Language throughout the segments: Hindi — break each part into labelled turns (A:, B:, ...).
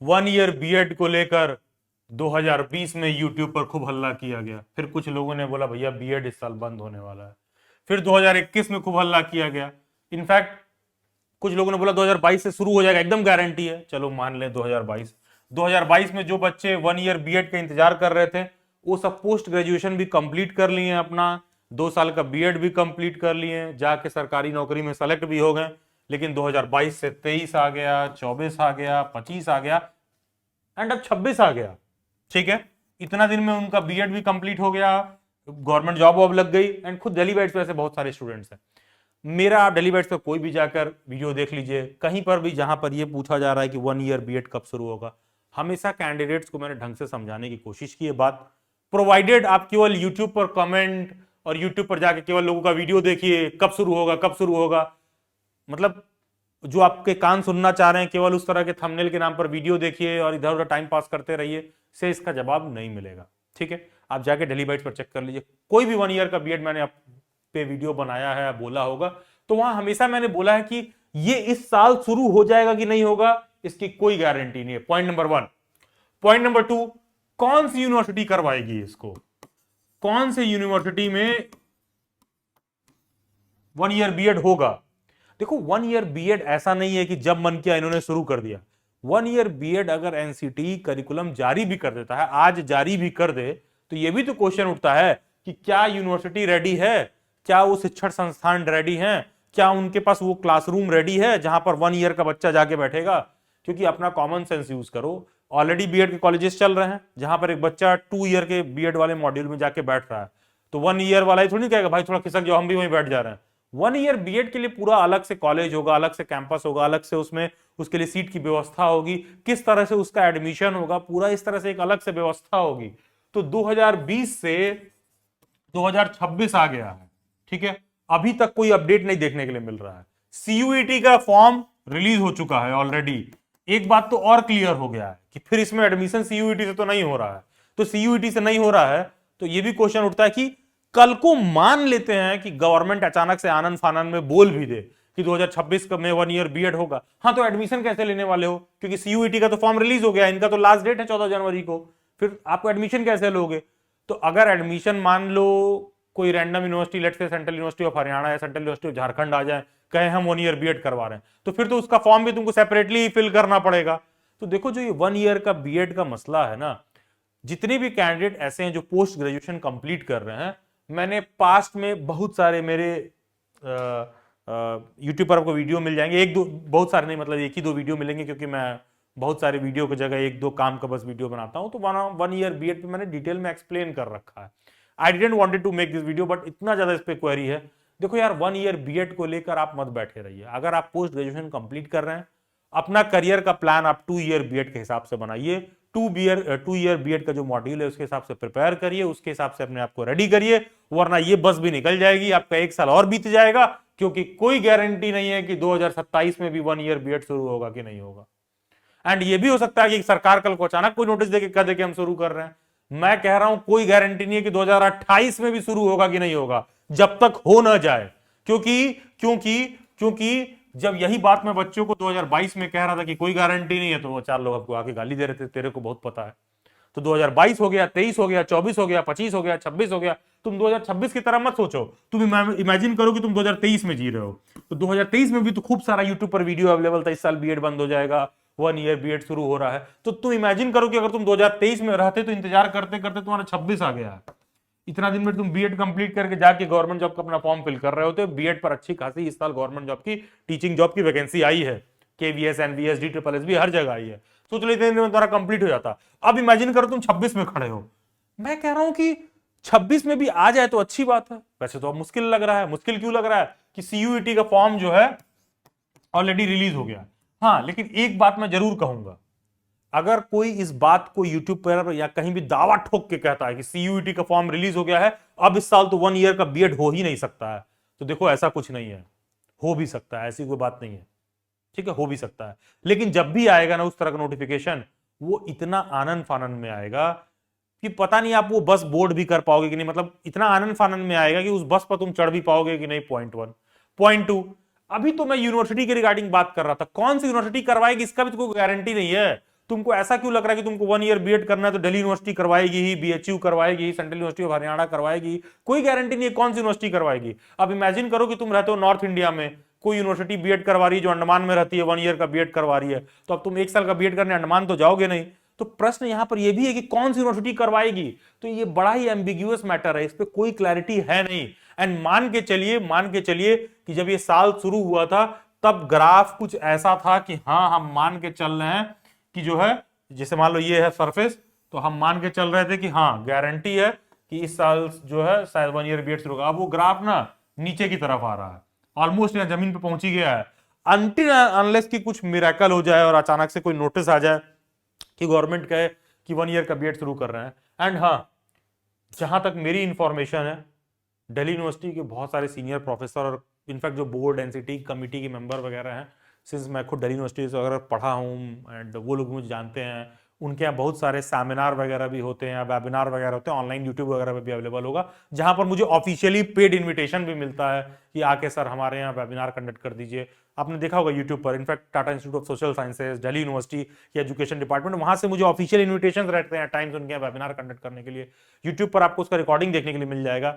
A: वन ईयर बीएड को लेकर 2020 में यूट्यूब पर खूब हल्ला किया गया। फिर कुछ लोगों ने बोला भैया बीएड इस साल बंद होने वाला है। फिर 2021 में खूब हल्ला किया गया। इनफैक्ट कुछ लोगों ने बोला 2022 से शुरू हो जाएगा, एकदम गारंटी है। चलो मान लें 2022 में जो बच्चे वन ईयर बीएड का इंतजार कर रहे थे वो सब पोस्ट ग्रेजुएशन भी कंप्लीट कर लिए हैं, अपना 2 साल का बीएड भी कंप्लीट कर लिए हैं, जाके सरकारी नौकरी में सेलेक्ट भी हो गए। लेकिन 2022 से 23 आ गया, 24 आ गया, 25 आ गया एंड अब 26 आ गया। ठीक है, इतना दिन में उनका बीएड भी कंप्लीट हो गया, गवर्नमेंट जॉब वॉब लग गई एंड खुद दिल्ली बैट्स पे ऐसे बहुत सारे स्टूडेंट्स हैं। मेरा आप दिल्ली बैट्स पे कोई भी जाकर वीडियो देख लीजिए, कहीं पर भी जहां पर ये पूछा जा रहा है कि वन ईयर बीएड कब शुरू होगा, हमेशा कैंडिडेट्स को मैंने ढंग से समझाने की कोशिश की है बात। प्रोवाइडेड आप केवल यूट्यूब पर कमेंट और यूट्यूब पर जाके केवल लोगों का वीडियो देखिए कब शुरू होगा कब शुरू होगा, मतलब जो आपके कान सुनना चाह रहे हैं केवल उस तरह के थंबनेल के नाम पर वीडियो देखिए और इधर उधर टाइम पास करते रहिए, से इसका जवाब नहीं मिलेगा। ठीक है, आप जाके दिल्ली बाइट्स पर चेक कर लीजिए, कोई भी वन ईयर का बीएड मैंने आप पे वीडियो बनाया है बोला होगा तो वहां हमेशा मैंने बोला है कि ये इस साल शुरू हो जाएगा कि नहीं होगा इसकी कोई गारंटी नहीं है। Point number 1। पॉइंट नंबर 2, कौन सी यूनिवर्सिटी करवाएगी इसको, कौन से यूनिवर्सिटी में वन ईयर बीएड होगा। देखो वन ईयर बीएड ऐसा नहीं है कि जब मन किया इन्होंने शुरू कर दिया। वन ईयर बीएड अगर एनसीटी करिकुलम जारी भी कर देता है, आज जारी भी कर दे, तो यह भी तो क्वेश्चन उठता है कि क्या यूनिवर्सिटी रेडी है, क्या वो शिक्षण संस्थान रेडी हैं, क्या उनके पास वो क्लासरूम रेडी है जहां पर वन ईयर का बच्चा जाके बैठेगा। क्योंकि अपना कॉमन सेंस यूज करो, ऑलरेडी बीएड के कॉलेजेस चल रहे हैं जहां पर एक बच्चा 2 ईयर के बीएड वाले मॉड्यूल में जाके बैठ रहा है, तो वन ईयर वाला ही थोड़ी नहीं कहेगा भाई थोड़ा खिसक जाओ हम भी वहीं बैठ जा रहे हैं। वन ईयर बीएड के लिए पूरा अलग से कॉलेज होगा, अलग से कैंपस होगा, अलग से उसमें उसके लिए सीट की व्यवस्था होगी, किस तरह से उसका एडमिशन होगा, पूरा इस तरह से एक अलग से व्यवस्था होगी। तो 2020 से 2026 आ गया है। ठीक है, अभी तक कोई अपडेट नहीं देखने के लिए मिल रहा है। सीयूईटी का फॉर्म रिलीज हो चुका है ऑलरेडी। एक बात तो और क्लियर हो गया है कि फिर इसमें एडमिशन सीयूईटी से तो नहीं हो रहा है, तो सीयूईटी से नहीं हो रहा है तो यह भी क्वेश्चन उठता है कि कल को मान लेते हैं कि गवर्नमेंट अचानक से आनंद फानन में बोल भी दे कि 2026 में वन ईयर बीएड होगा, हाँ तो एडमिशन कैसे लेने वाले हो, क्योंकि सीयूईटी का तो फॉर्म रिलीज हो गया, इनका तो लास्ट डेट है 14 जनवरी को, फिर आप एडमिशन कैसे लोगे। तो अगर एडमिशन मान लो कोई random university, let's say central university of Haryana या सेंट्रल यूनिवर्सिटी ऑफ झारखंड आ जाए, कहे हम वन ईयर बीएड करवा रहे हैं, तो फिर तो उसका फॉर्म भी तुमको सेपरेटली फिल करना पड़ेगा। तो देखो जो ये वन ईयर का बीएड का मसला है ना, जितने भी कैंडिडेट ऐसे हैं जो पोस्ट ग्रेजुएशन कंप्लीट कर रहे हैं, मैंने पास्ट में बहुत सारे मेरे यूट्यूब पर आपको वीडियो मिल जाएंगे, एक दो, बहुत सारे नहीं, मतलब एक ही दो वीडियो मिलेंगे क्योंकि मैं बहुत सारे वीडियो की जगह एक दो काम का बस वीडियो बनाता हूं, तो वन ईयर बीएड पे मैंने डिटेल में एक्सप्लेन कर रखा है। I didn't wanted to make this video but इतना ज्यादा इस पे क्वेरी है। देखो यार वन ईयर बीएड को लेकर आप मत बैठे रहिए। अगर आप पोस्ट ग्रेजुएशन कंप्लीट कर रहे हैं, अपना करियर का प्लान आप 2 ईयर बीएड के हिसाब से बनाइए। 2 ईयर बीएड का जो मॉड्यूल है उसके हिसाब से प्रिपेयर करिए, उसके हिसाब से अपने आप को रेडी करिए, वरना ये बस भी निकल जाएगी, आपका 1 साल और बीत जाएगा, क्योंकि कोई गारंटी नहीं है कि 2027 में भी वन ईयर बीएड शुरू होगा कि नहीं होगा। एंड ये भी हो सकता है कि सरकार कल को अचानक कोई नोटिस देके कह दे कि हम शुरू कर रहे हैं। मैं कह रहा हूं कोई गारंटी नहीं है कि 2028 में भी शुरू होगा कि नहीं होगा, जब तक हो ना जाए। क्योंकि क्योंकि क्योंकि जब यही बात मैं बच्चों को 2022 में कह रहा था कि कोई गारंटी नहीं है, तो वो 4 लोग आपको आके गाली दे रहे थे, तेरे को बहुत पता है। तो 2022 हो गया, 23 हो गया, 24 हो गया, 25 हो गया, 26 हो गया, तुम 2026 की तरह मत सोचो। तुम इमेजिन करो कि तुम 2023 में जी रहे हो, तो 2023 में भी तो खूब सारा यूट्यूब पर वीडियो अवेलेबल था, इस साल बीएड बंद हो जाएगा, वन ईयर बीएड शुरू हो रहा है। तो तुम इमेजिन करो कि अगर तुम 2023 में रहते तो इंतजार करते करते तुम्हारा 26 आ गया है। इतना दिन में तुम बीएड कंप्लीट करके जाके गवर्नमेंट जॉब का अपना फॉर्म फिल कर रहे होते। बीएड पर अच्छी खासी इस साल गवर्नमेंट जॉब की, टीचिंग जॉब की वैकेंसी आई है, केवीएस, एनवीएस, DSSS हार जगह आई है। सोच लो इतने दिन में तुम्हारा कंप्लीट हो जाता। अब इमेजिन करो तुम 26 में खड़े हो। मैं कह रहा हूं कि 26 में भी आ जाए तो अच्छी बात है। वैसे तो अब मुश्किल लग रहा है। मुश्किल क्यों लग रहा है कि सीयूईटी का फॉर्म जो है ऑलरेडी रिलीज हो गया। हाँ, लेकिन एक बात मैं जरूर कहूंगा, अगर कोई इस बात को यूट्यूब पर या कहीं भी दावा ठोक के कहता है कि सीयूईटी का फॉर्म रिलीज हो गया है, अब इस साल तो वन ईयर का बीएड हो ही नहीं सकता है, तो देखो ऐसा कुछ नहीं है। हो भी सकता है, ऐसी कोई बात नहीं है। ठीक है, हो भी सकता है, लेकिन जब भी आएगा ना उस तरह का नोटिफिकेशन, वो इतना आनंद फानन में आएगा कि पता नहीं आप वो बस बोर्ड भी कर पाओगे कि नहीं। मतलब इतना आनंद फानन में आएगा कि उस बस पर तुम चढ़ भी पाओगे कि नहीं। पॉइंट 1। पॉइंट 2, अभी तो मैं यूनिवर्सिटी के रिगार्डिंग बात कर रहा था। कौन सी यूनिवर्सिटी करवाएगी इसका भी तो कोई गारंटी नहीं है। तुमको ऐसा क्यों लग रहा है कि तुमको 1 ईयर बीएड करना है तो दिल्ली यूनिवर्सिटी करवाएगी ही, बीएचयू करवाएगी, सेंट्रल यूनिवर्सिटी ऑफ हरियाणा करवाएगी? कोई गारंटी नहीं है कौन सी यूनिवर्सिटी करवाएगी। अब इमेजिन करो कि तुम रहते हो नॉर्थ इंडिया में, कोई यूनिवर्सिटी बीएड करवा रही है जो अंडमान में रहती है, 1 ईयर का बीएड करवा रही है, तो अब तुम 1 साल का बीएड करने अंडमान तो जाओगे नहीं। तो प्रश्न यहां पर यह भी है कि कौन सी यूनिवर्सिटी करवाएगी। तो ये बड़ा ही एम्बिग्यूअस मैटर है, इस पर कोई क्लैरिटी है नहीं। एंड मान के चलिए कि जब ये साल शुरू हुआ था तब ग्राफ कुछ ऐसा था कि हाँ हम मान के चल रहे हैं कि जो है, जैसे मान लो ये है सरफेस, तो हम मान के चल रहे थे कि हाँ गारंटी है कि इस साल जो है शायद 1 ईयर बीएड शुरू होगा। अब वो ग्राफ ना नीचे की तरफ आ रहा है, ऑलमोस्ट यहाँ जमीन पे पहुंच ही गया है। अनटिल अनलेस की कुछ मिरेकल हो जाए और अचानक से कोई नोटिस आ जाए कि गवर्नमेंट कहे कि 1 ईयर का बीएड शुरू कर रहे हैं। एंड हाँ, जहां तक मेरी इंफॉर्मेशन है, दिल्ली यूनिवर्सिटी के बहुत सारे सीनियर प्रोफेसर और इनफैक्ट जो बोर्ड एनसीटी कमेटी के मेंबर वगैरह हैं, सिंस मैं खुद दिल्ली यूनिवर्सिटी से अगर पढ़ा हूँ एंड वो लोग मुझे जानते हैं, उनके यहाँ बहुत सारे सेमिनार वगैरह भी होते हैं, वेबिनार वगैरह होते हैं, ऑनलाइन यूट्यूब वगैरह पे भी अवेलेबल होगा, जहां पर मुझे ऑफिशियली पेड इन्विटेशन भी मिलता है कि आके सर हमारे यहाँ वेबिनार कंडक्ट कर दीजिए। आपने देखा होगा यूट्यूब पर, in fact Tata institute of social sciences, Delhi university की एजुकेशन डिपार्टमेंट, वहां से मुझे ऑफिशियल इन्विटेशन रहते हैं टाइम्स उनके यहाँ वेबिनार कंडक्ट करने के लिए। यूट्यूब पर आपको उसका रिकॉर्डिंग देखने के लिए मिल जाएगा।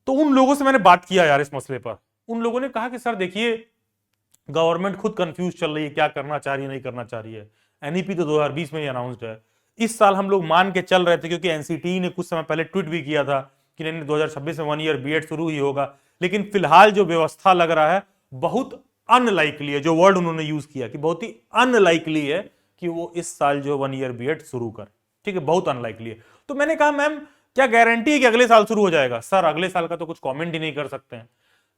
A: तो उन लोगों से मैंने बात किया यार इस मसले पर, उन लोगों ने कहा कि सर देखिए गवर्नमेंट खुद कंफ्यूज चल रही है, क्या करना चाह रही है नहीं करना चाह रही है। एनईपी तो 2020 में ही अनाउंस्ड है। इस साल हम लोग मान के चल रहे थे क्योंकि एनसीटी ने कुछ समय पहले ट्वीट भी किया था कि नहीं 2026 में 1 ईयर बीएड शुरू ही होगा। लेकिन फिलहाल जो व्यवस्था लग रहा है बहुत अनलाइकली है, जो वर्ड उन्होंने यूज किया कि बहुत ही अनलाइकली है कि वो इस साल जो 1 ईयर बीएड शुरू कर, ठीक है, बहुत अनलाइकली है। तो मैंने कहा मैम क्या गारंटी है कि अगले साल शुरू हो जाएगा? सर अगले साल का तो कुछ कमेंट ही नहीं कर सकते हैं।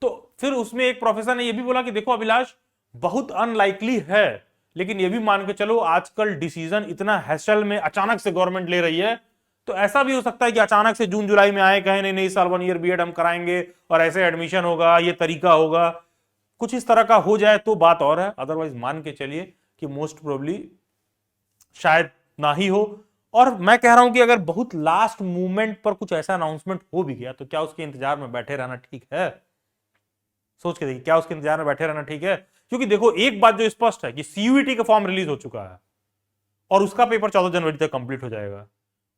A: तो फिर उसमें एक प्रोफेसर ने यह भी बोला कि देखो अभिलाष बहुत अनलाइकली है, लेकिन ये भी मान के चलो आजकल डिसीजन इतना हैसल में अचानक से गवर्नमेंट ले रही है, तो ऐसा भी हो सकता है कि अचानक से जून जुलाई में आए कहें नहीं इस साल 1 ईयर बीएड हम कराएंगे और ऐसे एडमिशन होगा, ये तरीका होगा, कुछ इस तरह का हो जाए तो बात और है। अदरवाइज मान के चलिए कि मोस्ट प्रोबेबली शायद ना ही हो। और मैं कह रहा हूं कि अगर बहुत लास्ट मूवमेंट पर कुछ ऐसा अनाउंसमेंट हो भी गया तो क्या उसके इंतजार में बैठे रहना ठीक है? सोच के देखिए, क्या उसके इंतजार में बैठे रहना ठीक है? क्योंकि देखो एक बात जो स्पष्ट है कि सीयूईटी का फॉर्म रिलीज हो चुका है और उसका पेपर 14 जनवरी तक कंप्लीट हो जाएगा।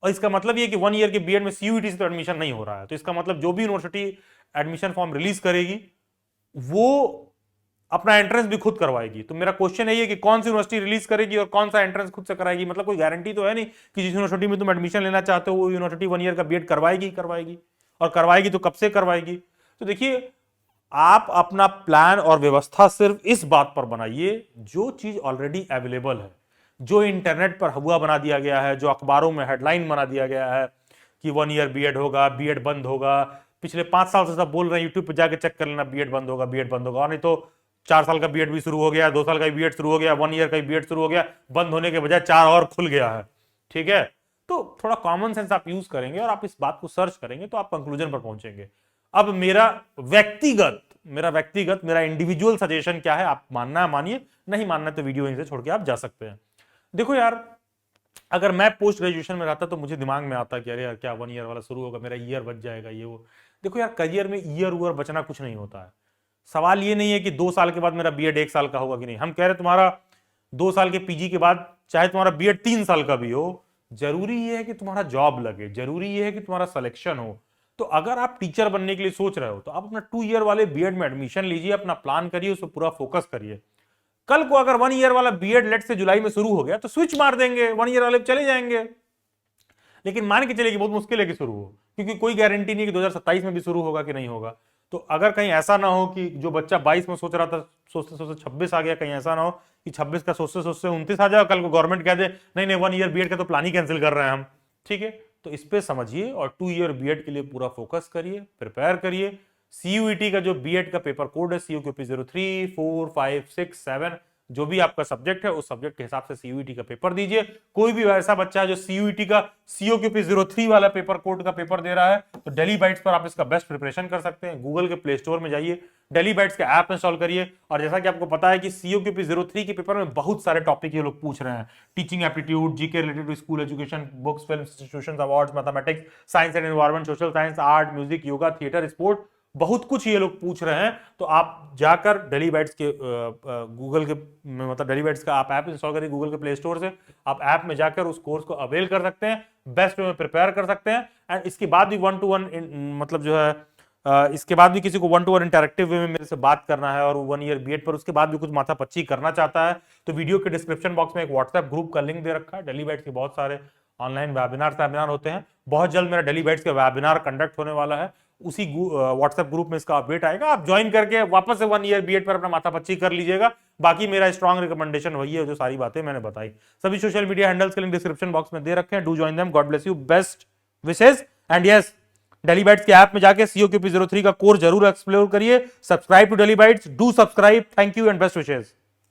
A: और इसका मतलब ये कि 1 ईयर के बीएड में सीयूईटी से तो एडमिशन नहीं हो रहा है। तो इसका मतलब जो भी यूनिवर्सिटी एडमिशन फॉर्म रिलीज करेगी वो अपना एंट्रेंस भी खुद करवाएगी। तो मेरा क्वेश्चन है ये कि कौन सी यूनिवर्सिटी रिलीज करेगी और कौन सा एंट्रेंस खुद से कराएगी? मतलब कोई गारंटी तो है नहीं कि जिस यूनिवर्सिटी में तुम एडमिशन लेना चाहते हो वो यूनिवर्सिटी 1 ईयर का बीएड करवाएगी, और करवाएगी तो कब से करवाएगी? तो देखिए आप अपना प्लान और व्यवस्था सिर्फ इस बात पर बनाइए जो चीज ऑलरेडी अवेलेबल है, जो इंटरनेट पर हुआ बना दिया गया है, जो अखबारों में हेडलाइन बना दिया गया है कि 1 ईयर बीएड होगा, बीएड बंद होगा। पिछले 5 साल से सब बोल रहे हैं, यूट्यूब पे जाके चेक कर लेना, बीएड बंद होगा, बीएड बंद होगा। और नहीं तो 4 साल का बीएड भी शुरू हो गया, 2 साल का बीएड शुरू हो गया, 1 ईयर का बीएड शुरू हो गया, बंद होने के बजाय 4 और खुल गया है। ठीक है, तो थोड़ा कॉमन सेंस आप यूज करेंगे और आप इस बात को सर्च करेंगे तो आप कंक्लूजन पर पहुंचेंगे। अब मेरा व्यक्तिगत मेरा इंडिविजुअल सजेशन क्या है, आप मानना है मानिए, नहीं मानना है तो वीडियो यहीं से छोड़ के आप जा सकते हैं। देखो यार, अगर मैं पोस्ट ग्रेजुएशन में रहता तो मुझे दिमाग में आता कि अरे यार क्या 1 ईयर वाला शुरू होगा, मेरा ईयर बच जाएगा, ये वो। देखो यार, करियर में ईयर उयर बचना कुछ नहीं होता है। सवाल ये नहीं है कि 2 साल के बाद मेरा बीएड 1 साल का होगा कि नहीं। हम कह रहे तुम्हारा 2 साल के पीजी के बाद चाहे तुम्हारा बीएड 3 साल का भी हो, जरूरी ये है कि तुम्हारा जॉब लगे, जरूरी ये है कि तुम्हारा सिलेक्शन हो। तो अगर आप टीचर बनने के लिए सोच रहे हो तो आप अपना 2 ईयर वाले बीएड में एडमिशन लीजिए, अपना प्लान करिए, उस पर पूरा फोकस करिए। कल को अगर 1 ईयर वाला बीएड लेट से जुलाई में शुरू हो गया तो स्विच मार देंगे, 1 ईयर वाले चले जाएंगे। लेकिन मान के चलिए कि बहुत मुश्किल है कि शुरू हो, क्योंकि कोई गारंटी नहीं कि 2027 में भी शुरू होगा कि नहीं होगा। तो अगर कहीं ऐसा ना हो कि जो बच्चा 22 में सोच रहा था, सोचते सोचते 26 आ गया, कहीं ऐसा ना हो कि 26 का सोचते सोचते 29 आ जाए, कल को गवर्नमेंट कह दे नहीं नहीं 1 ईयर बीएड का तो प्लान ही कैंसिल कर रहे हैं हम। ठीक है, तो इस पे समझिए और 2 ईयर बीएड के लिए पूरा फोकस करिए, प्रिपेयर करिए। सीयूईटी का जो बीएड का पेपर कोड है CUQP 03, 4, 5, 6, 7, जो भी आपका सब्जेक्ट है उस सब्जेक्ट के हिसाब से सीयूईटी का पेपर दीजिए। कोई भी ऐसा बच्चा है जो सीयूईटी का CUQP 03 वाला पेपर कोड का पेपर दे रहा है तो डेली बाइट्स पर आप इसका बेस्ट प्रिपरेशन कर सकते हैं। गूगल के प्ले स्टोर में जाइए, डेली बाइट्स का ऐप इंस्टॉल करिए। और जैसा कि आपको पता है कि CUQP 03 के पेपर में बहुत सारे टॉपिक ये लोग पूछ रहे हैं, teaching aptitude, GK related to school education, books, film, institutions, awards, mathematics, science and environment, social science, art, music, yoga, theatre, sport, बहुत कुछ ये लोग पूछ रहे हैं। तो आप जाकर डेलीबाइट्स के गूगल के मतलब डेलीबाइट्स का आप ऐप इंस्टॉल करिए गूगल के प्ले स्टोर से, आप ऐप में जाकर उस कोर्स को अवेल कर सकते हैं, बेस्ट वे में प्रिपेयर कर सकते हैं। एंड इसके बाद भी 1-to-1 मतलब जो है इसके बाद भी किसी को 1-to-1 इंटरेक्टिव वे में मेरे से बात करना है और 1 ईयर बीएड पर उसके बाद भी कुछ माथापच्ची करना चाहता है, तो वीडियो के डिस्क्रिप्शन बॉक्स में एक व्हाट्सएप ग्रुप का लिंक दे रखा है। डेलीबाइट्स के बहुत सारे ऑनलाइन वेबिनार होते हैं। बहुत जल्द मेरा डेलीबाइट्स का वेबिनार कंडक्ट होने वाला है, उसी व्हाट्सएप ग्रुप में इसका अपडेट आएगा। आप ज्वाइन करके वापस से 1 ईयर बीएड पर अपना माथापच्ची कर लीजिएगा। बाकी मेरा स्ट्रॉन्ग रिकमेंडेशन वही है जो सारी बातें मैंने बताई। सभी सोशल मीडिया हैंडल्स के लिंक डिस्क्रिप्शन बॉक्स में दे रखे हैं। Do join them. God bless you, best Vishesh. And yes, Dailybites के ऐप में जाके COQP03 का कोर्स जरूर एक्सप्लोर करिए। Subscribe to Dailybites, do subscribe. Thank you and best wishes.